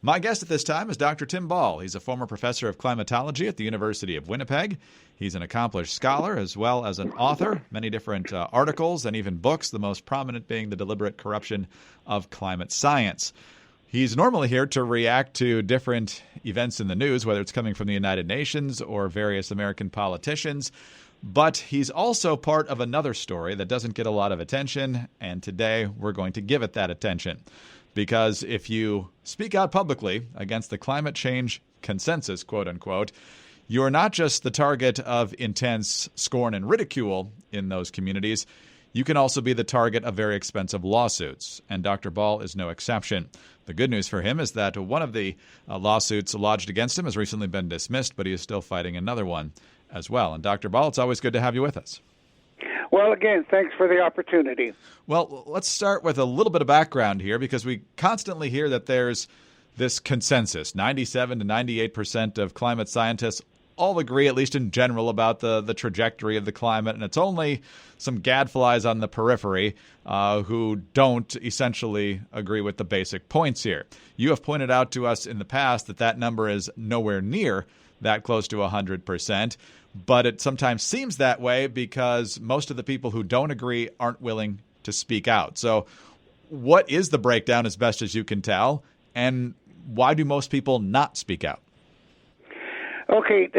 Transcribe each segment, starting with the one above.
My guest at this time is Dr. Tim Ball. He's a former professor of climatology at the University of Winnipeg. He's an accomplished scholar as well as an author, many different articles and even books, the most prominent being The Deliberate Corruption of Climate Science. He's normally here to react to different events in the news, whether it's coming from the United Nations or various American politicians. But he's also part of another story that doesn't get a lot of attention, and today we're going to give it that attention. Because if you speak out publicly against the climate change consensus, quote unquote, you're not just the target of intense scorn and ridicule in those communities, you can also be the target of very expensive lawsuits. And Dr. Ball is no exception. The good news for him is that one of the lawsuits lodged against him has recently been dismissed, but he is still fighting another one as well. And Dr. Ball, it's always good to have you with us. Well, again, thanks for the opportunity. Well, let's start with a little bit of background here, because we constantly hear that there's this consensus. 97 to 98% of climate scientists all agree, at least in general, about the trajectory of the climate, and it's only some gadflies on the periphery who don't essentially agree with the basic points here. You have pointed out to us in the past that number is nowhere near that close to 100%. But it sometimes seems that way because most of the people who don't agree aren't willing to speak out. So what is the breakdown as best as you can tell, and why do most people not speak out? Okay,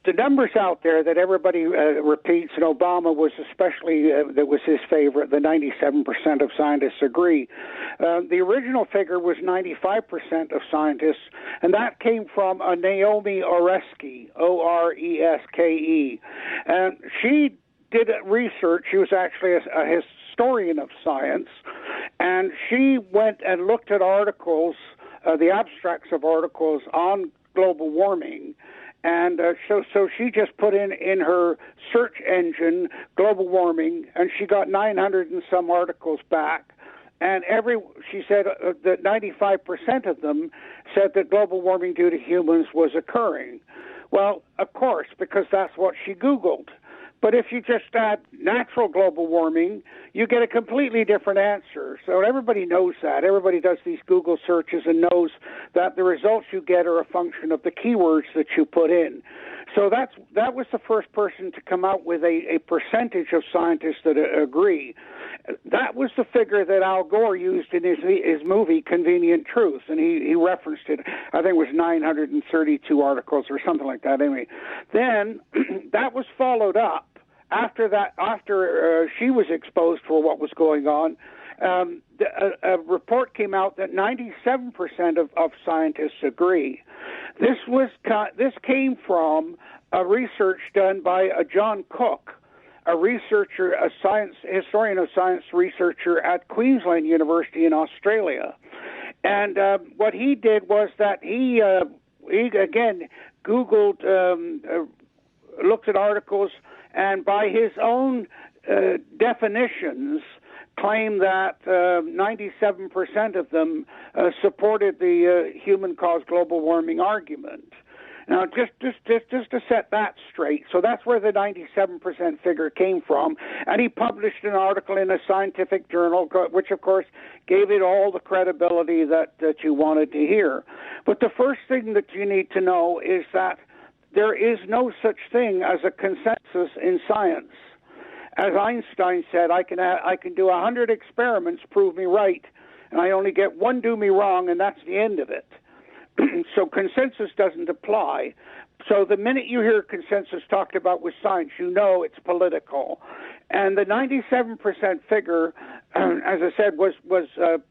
the numbers out there that everybody repeats, and Obama was especially, that was his favorite, the 97% of scientists agree. The original figure was 95% of scientists, and that came from Naomi Oreskes, O-R-E-S-K-E. And she did research. She was actually a historian of science, and she went and looked at articles, the abstracts of articles on global warming. And so she just put in her search engine global warming, and she got 900 and some articles back. And she said that 95% of them said that global warming due to humans was occurring. Well, of course, because that's what she Googled. But if you just add natural global warming, you get a completely different answer. So everybody knows that. Everybody does these Google searches and knows that the results you get are a function of the keywords that you put in. So that was the first person to come out with a percentage of scientists that agree. That was the figure that Al Gore used in his movie Convenient Truth, and he referenced it. I think it was 932 articles or something like that. Anyway, then that was followed up. After she was exposed for what was going on, a report came out that 97% of scientists agree. This came from a research done by John Cook, a researcher, a historian of science researcher at Queensland University in Australia. And what he did was that he again Googled, looked at articles, and by his own definitions, claimed that 97% of them supported the human-caused global warming argument. Now, just to set that straight, so that's where the 97% figure came from, and he published an article in a scientific journal, which, of course, gave it all the credibility that you wanted to hear. But the first thing that you need to know is that there is no such thing as a consensus in science. As Einstein said, I can do 100 experiments, prove me right, and I only get one do me wrong, and that's the end of it. So consensus doesn't apply. So the minute you hear consensus talked about with science, you know it's political. And the 97% figure, as I said, was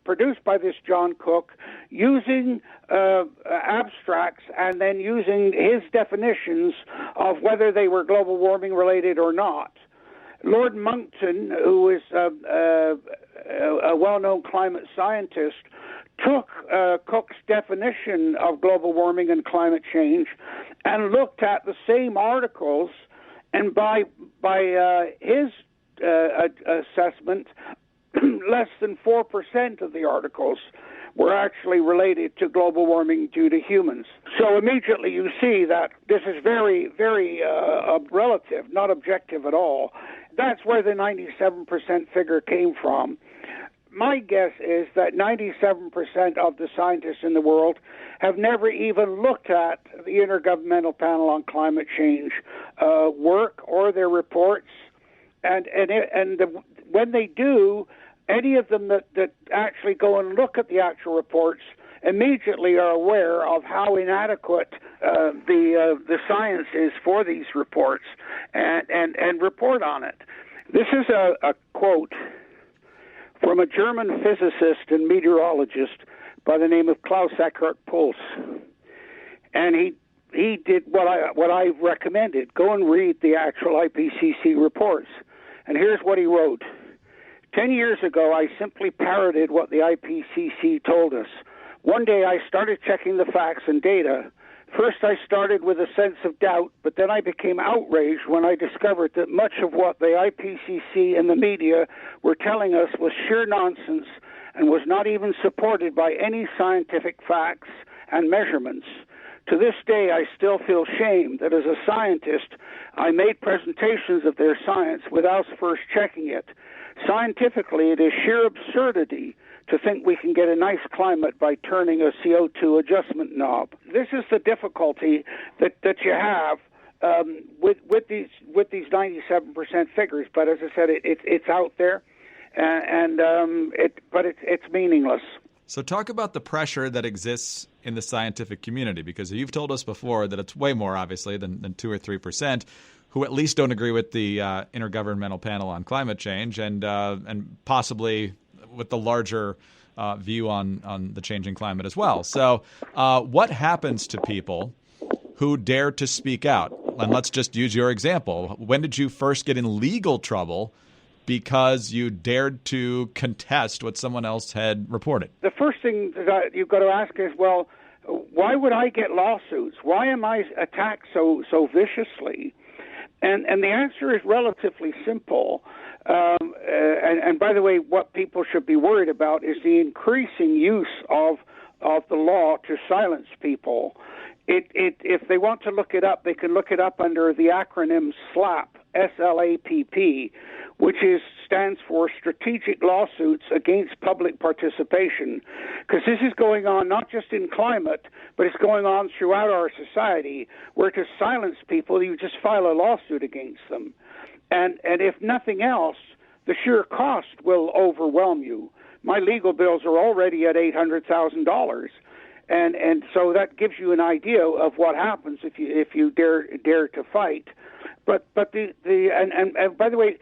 produced by this John Cook using abstracts and then using his definitions of whether they were global warming related or not. Lord Monckton, who is a well-known climate scientist, took Cook's definition of global warming and climate change and looked at the same articles, and by his assessment, less than 4% of the articles were actually related to global warming due to humans. So immediately you see that this is very, very relative, not objective at all. That's where the 97% figure came from. my guess is that 97% of the scientists in the world have never even looked at the Intergovernmental Panel on Climate Change work or their reports, when they do, any of them that actually go and look at the actual reports immediately are aware of how inadequate the science is for these reports and report on it. This is a quote from a German physicist and meteorologist by the name of Klaus Eckhart Pulse. And he did what I recommended. Go and read the actual IPCC reports. And here's what he wrote. 10 years ago, I simply parroted what the IPCC told us. One day I started checking the facts and data. First I started with a sense of doubt, but then I became outraged when I discovered that much of what the IPCC and the media were telling us was sheer nonsense and was not even supported by any scientific facts and measurements. To this day, I still feel shame that as a scientist, I made presentations of their science without first checking it. Scientifically, it is sheer absurdity to think we can get a nice climate by turning a CO2 adjustment knob. This is the difficulty that you have with these 97% figures. But as I said, it's out there, but it's meaningless. So talk about the pressure that exists in the scientific community, because you've told us before that it's way more, obviously, than 2 or 3%, who at least don't agree with the Intergovernmental Panel on Climate Change and possibly with the larger view on the changing climate as well. So what happens to people who dare to speak out? And let's just use your example. When did you first get in legal trouble because you dared to contest what someone else had reported? The first thing that you've got to ask is, well, why would I get lawsuits? Why am I attacked so viciously? And the answer is relatively simple. And by the way, what people should be worried about is the increasing use of the law to silence people. If they want to look it up, they can look it up under the acronym SLAPP, SLAPP, which stands for Strategic Lawsuits Against Public Participation, because this is going on not just in climate, but it's going on throughout our society, where to silence people, you just file a lawsuit against them. And if nothing else, the sheer cost will overwhelm you. My legal bills are already at $800,000. And so that gives you an idea of what happens if you dare to fight. But by the way,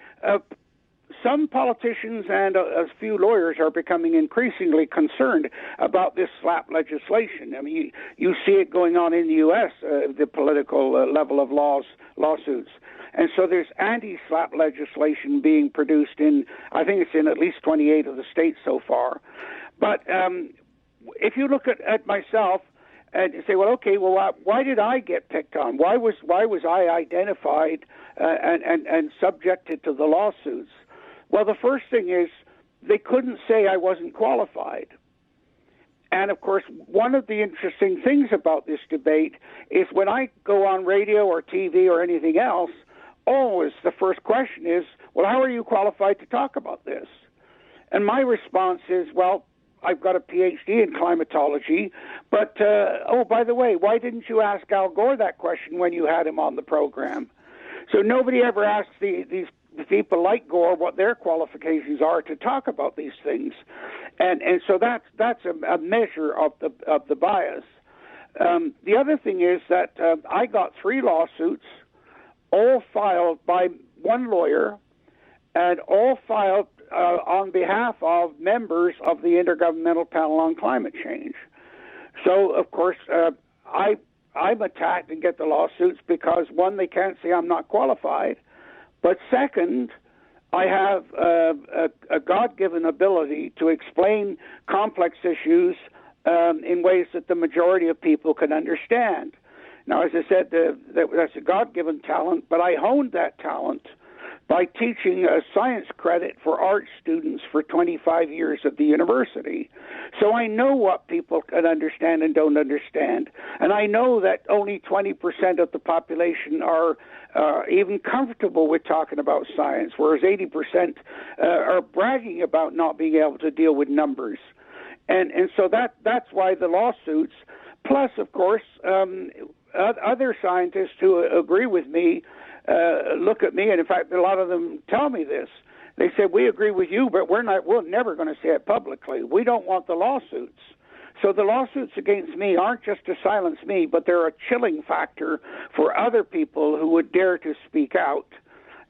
some politicians and a few lawyers are becoming increasingly concerned about this SLAPP legislation. I mean, you see it going on in the U.S., the political level of lawsuits. And so there's anti-SLAPP legislation being produced I think it's in at least 28 of the states so far. But if you look at myself and you say, well, okay, well, why did I get picked on? Why was I identified and subjected to the lawsuits? Well, the first thing is they couldn't say I wasn't qualified. And, of course, one of the interesting things about this debate is when I go on radio or TV or anything else, always the first question is, well, how are you qualified to talk about this? And my response is, well, I've got a PhD in climatology, but, by the way, why didn't you ask Al Gore that question when you had him on the program? So nobody ever asks these people like Gore what their qualifications are to talk about these things. And so that's a measure of the bias. The other thing is that I got 3 lawsuits, all filed by one lawyer, and all filed on behalf of members of the Intergovernmental Panel on Climate Change. So, of course, I'm attacked and get the lawsuits because, one, they can't say I'm not qualified, but second, I have a God-given ability to explain complex issues in ways that the majority of people can understand. Now, as I said, that's a God-given talent, but I honed that talent by teaching a science credit for art students for 25 years at the university. So I know what people can understand and don't understand. And I know that only 20% of the population are even comfortable with talking about science, whereas 80% are bragging about not being able to deal with numbers. And so that's why the lawsuits, plus, of course, other scientists who agree with me look at me, and in fact, a lot of them tell me this. They said, we agree with you, but we're never going to say it publicly. We don't want the lawsuits. So the lawsuits against me aren't just to silence me, but they're a chilling factor for other people who would dare to speak out.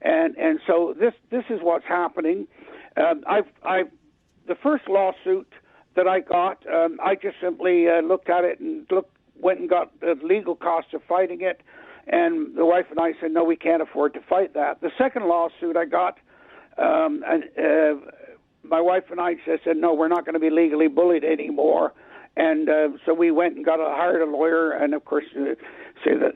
And so this is what's happening. The first lawsuit that I got, I just simply looked at it and went and got the legal costs of fighting it, and the wife and I said, no, we can't afford to fight that. The second lawsuit I got, my wife and I said, no, we're not going to be legally bullied anymore. And so we went and hired a lawyer, and of course, say that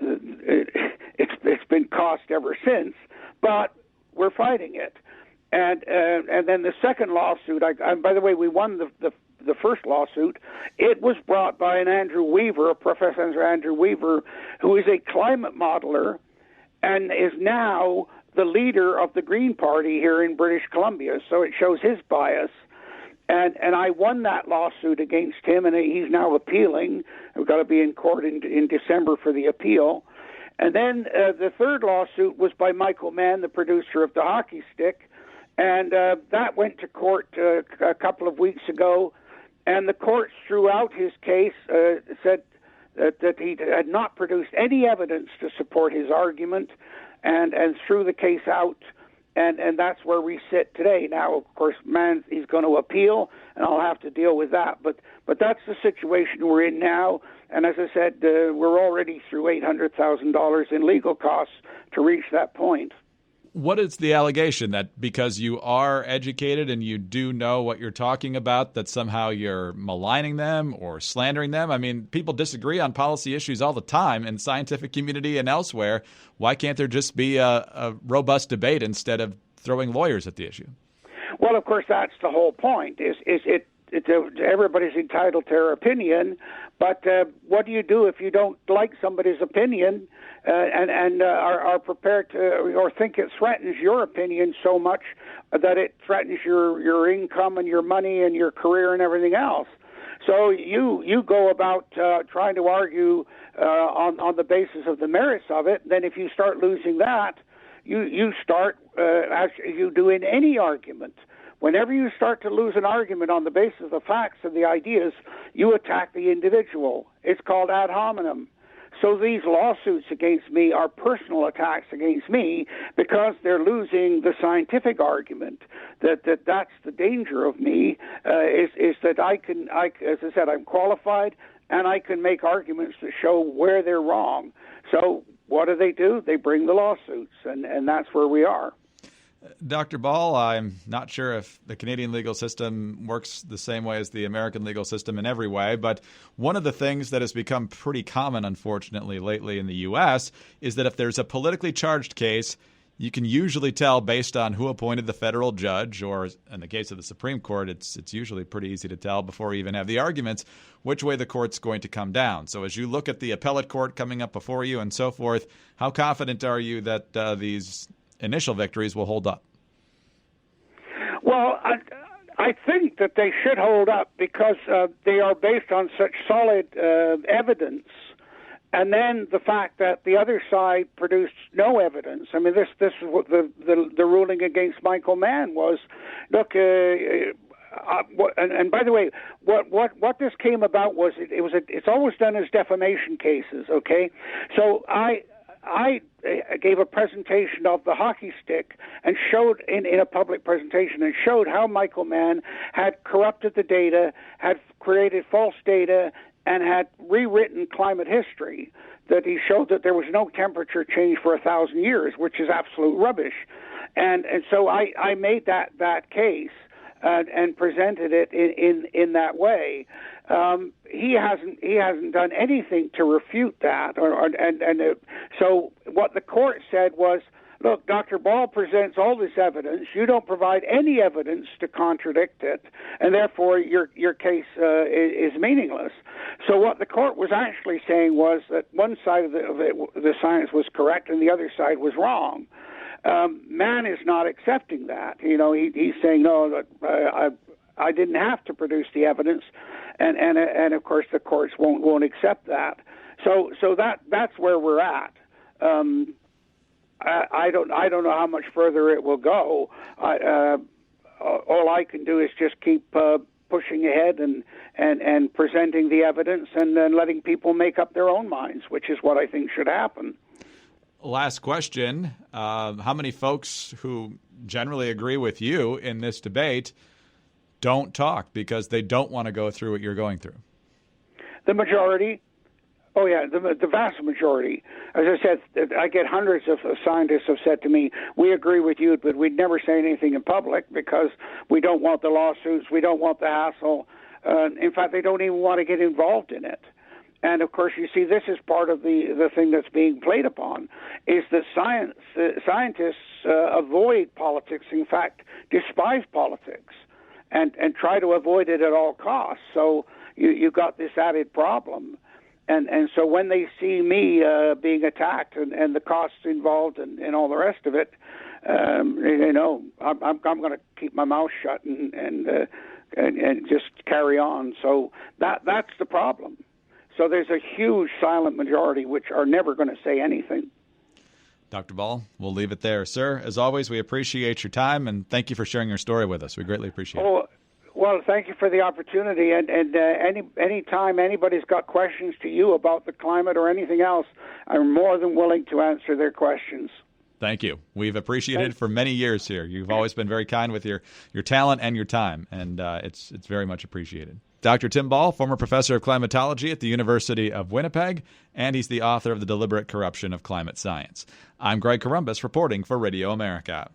it's been cost ever since. But we're fighting it. And then the second lawsuit, by the way, we won the first lawsuit. It was brought by an Andrew Weaver, Professor Andrew Weaver, who is a climate modeler and is now the leader of the Green Party here in British Columbia. So it shows his bias. And I won that lawsuit against him, and he's now appealing. We've got to be in court in December for the appeal. And then the third lawsuit was by Michael Mann, the producer of the hockey stick, and that went to court a couple of weeks ago. And the courts threw out his case, said that he had not produced any evidence to support his argument, and threw the case out. And that's where we sit today. Now, of course, he's going to appeal, and I'll have to deal with that. But that's the situation we're in now. And as I said, we're already through $800,000 in legal costs to reach that point. What is the allegation? That because you are educated and you do know what you're talking about, that somehow you're maligning them or slandering them? I mean, people disagree on policy issues all the time in the scientific community and elsewhere. Why can't there just be a robust debate instead of throwing lawyers at the issue? Well, of course, that's the whole point. Everybody's entitled to their opinion, but what do you do if you don't like somebody's opinion and are prepared to, or think it threatens your opinion so much that it threatens your income and your money and your career and everything else? So you go about trying to argue on the basis of the merits of it. Then if you start losing that, you start, as you do in any argument, whenever you start to lose an argument on the basis of the facts and the ideas, you attack the individual. It's called ad hominem. So these lawsuits against me are personal attacks against me because they're losing the scientific argument. That's the danger of me, is that as I said, I'm qualified and I can make arguments that show where they're wrong. So what do? They bring the lawsuits, and that's where we are. Dr. Ball, I'm not sure if the Canadian legal system works the same way as the American legal system in every way, but one of the things that has become pretty common, unfortunately, lately in the U.S. is that if there's a politically charged case, you can usually tell based on who appointed the federal judge, or in the case of the Supreme Court, it's usually pretty easy to tell before you even have the arguments which way the court's going to come down. So as you look at the appellate court coming up before you and so forth, how confident are you that these initial victories will hold up? Well, I think that they should hold up because they are based on such solid evidence. And then the fact that the other side produced no evidence. I mean, this is what the ruling against Michael Mann was. Look, and by the way, what this came about was it's always done as defamation cases. Okay, so I gave a presentation of the hockey stick and showed in a public presentation and showed how Michael Mann had corrupted the data, had created false data, and had rewritten climate history. That he showed that there was no temperature change for 1,000 years, which is absolute rubbish. And so I made that case and presented it in that way. He hasn't done anything to refute that, so what the court said was, look, Dr. Ball presents all this evidence. You don't provide any evidence to contradict it, and therefore your case is meaningless. So what the court was actually saying was that one side of the science was correct and the other side was wrong. Mann is not accepting that. He's saying, no, I didn't have to produce the evidence, and of course the courts won't accept that. So that's where we're at. I don't know how much further it will go. All I can do is just keep pushing ahead and presenting the evidence and then letting people make up their own minds, which is what I think should happen. Last question. How many folks who generally agree with you in this debate don't talk because they don't want to go through what you're going through? The majority. Oh, yeah, the vast majority. As I said, I get hundreds of scientists have said to me, we agree with you, but we'd never say anything in public because we don't want the lawsuits, we don't want the hassle. In fact, they don't even want to get involved in it. And, of course, you see, this is part of the thing that's being played upon, is that scientists avoid politics, in fact, despise politics, and try to avoid it at all costs. So you got this added problem. And so when they see me being attacked and the costs involved and all the rest of it, I'm going to keep my mouth shut and just carry on. So that's the problem. So there's a huge silent majority which are never going to say anything. Dr. Ball, we'll leave it there. Sir, as always, we appreciate your time, and thank you for sharing your story with us. We greatly appreciate it. Well, thank you for the opportunity. And any time anybody's got questions to you about the climate or anything else, I'm more than willing to answer their questions. Thank you. We've appreciated it for many years here. You've always been very kind with your talent and your time, and it's very much appreciated. Dr. Tim Ball, former professor of climatology at the University of Winnipeg, and he's the author of The Deliberate Corruption of Climate Science. I'm Greg Columbus reporting for Radio America.